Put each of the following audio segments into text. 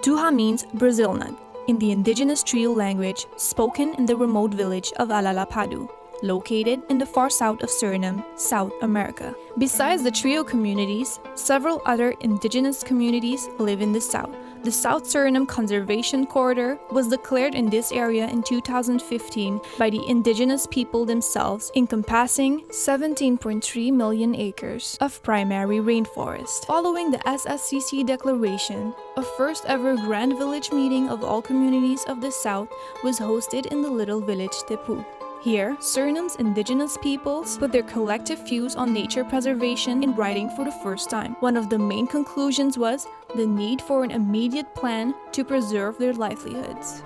Tuha means Brazil nut in the indigenous Trio language spoken in the remote village of Alalapadu, located in the far south of Suriname, South America. Besides the Trio communities, several other indigenous communities live in the south. The South Suriname Conservation Corridor was declared in this area in 2015 by the indigenous people themselves, encompassing 17.3 million acres of primary rainforest. Following the SSCC declaration, a first ever grand village meeting of all communities of the South was hosted in the little village Tepu. Here, Suriname's indigenous peoples put their collective views on nature preservation in writing for the first time. One of the main conclusions was the need for an immediate plan to preserve their livelihoods.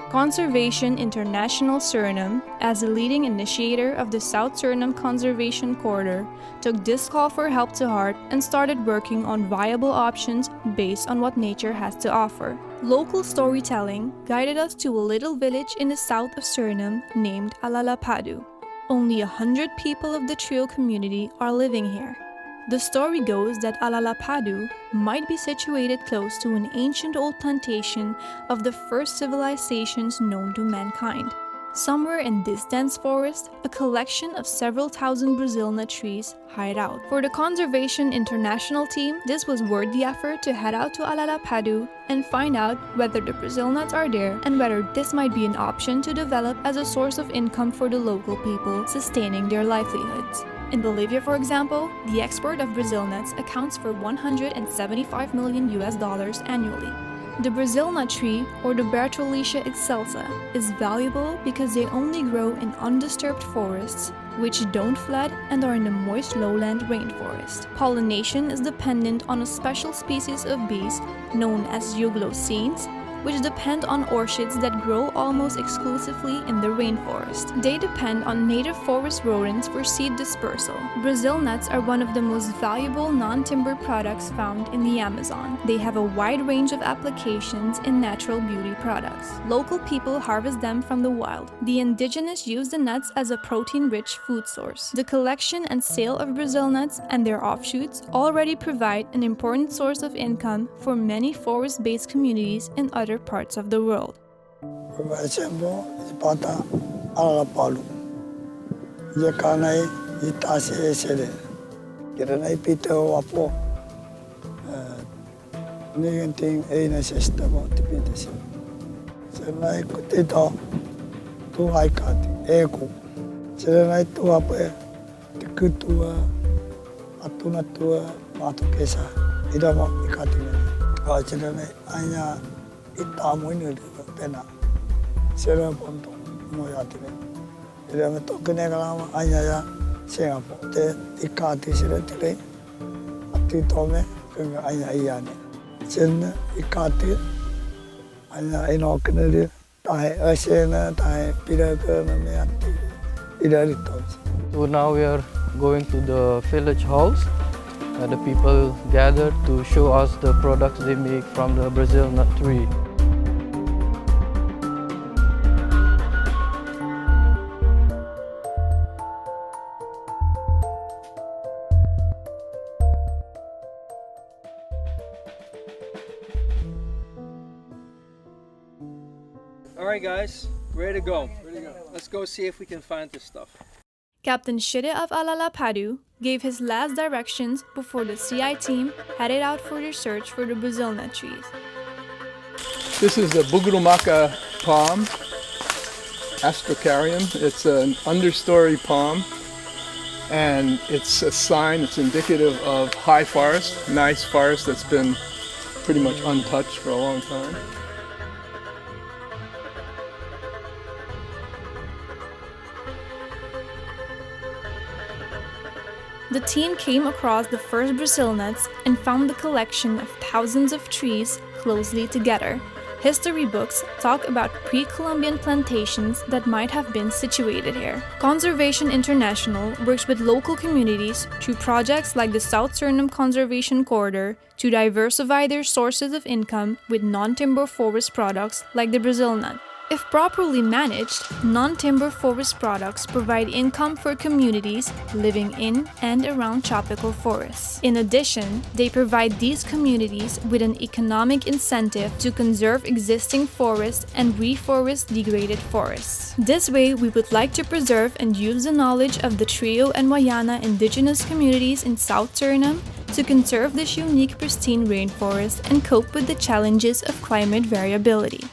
Conservation International Suriname, as a leading initiator of the South Suriname Conservation Corridor, took this call for help to heart and started working on viable options based on what nature has to offer. Local storytelling guided us to a little village in the south of Suriname named Alalapadu. Only 100 people of the Trio community are living here. The story goes that Alalapadu might be situated close to an ancient old plantation of the first civilizations known to mankind. Somewhere in this dense forest, a collection of several thousand Brazil nut trees hide out. For the Conservation International team, this was worth the effort to head out to Alalapadu and find out whether the Brazil nuts are there and whether this might be an option to develop as a source of income for the local people, sustaining their livelihoods. In Bolivia, for example, the export of Brazil nuts accounts for $175 million annually. The Brazil nut tree, or the Bertholletia excelsa, is valuable because they only grow in undisturbed forests, which don't flood and are in the moist lowland rainforest. Pollination is dependent on a special species of bees known as euglocenes, which depend on orchids that grow almost exclusively in the rainforest. They depend on native forest rodents for seed dispersal. Brazil nuts are one of the most valuable non-timber products found in the Amazon. They have a wide range of applications in natural beauty products. Local people harvest them from the wild. The indigenous use the nuts as a protein-rich food source. The collection and sale of Brazil nuts and their offshoots already provide an important source of income for many forest-based communities in other parts of the world. Ita mo ni pena sera ponto mo ya tine ira me to kene kala anya ya Singapore te ikati sera tile ati to me kanga anya iya ne chen ikati anya ino kene tai asena tai pira kana me ati ira rito. So now we are going to the village halls. The people gather to show us the products they make from the Brazil nut tree. Alright guys, ready to go. Let's go see if we can find this stuff. Captain Shide of Alalapadu gave his last directions before the CI team headed out for their search for the Brazil nut trees. This is the Bugurumaca palm, Astrocarium. It's an understory palm, and it's a sign, it's indicative of high forest, nice forest that's been pretty much untouched for a long time. The team came across the first Brazil nuts and found the collection of thousands of trees closely together. History books talk about pre-Columbian plantations that might have been situated here. Conservation International works with local communities through projects like the South Suriname Conservation Corridor to diversify their sources of income with non-timber forest products like the Brazil nut. If properly managed, non-timber forest products provide income for communities living in and around tropical forests. In addition, they provide these communities with an economic incentive to conserve existing forests and reforest degraded forests. This way, we would like to preserve and use the knowledge of the Trio and Wayana indigenous communities in South Suriname to conserve this unique pristine rainforest and cope with the challenges of climate variability.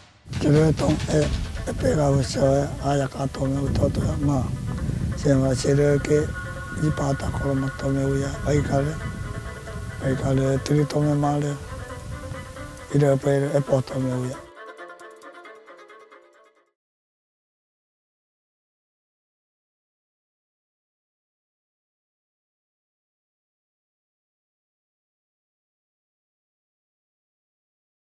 Ai kale tiri tome male ira pe e poto me uia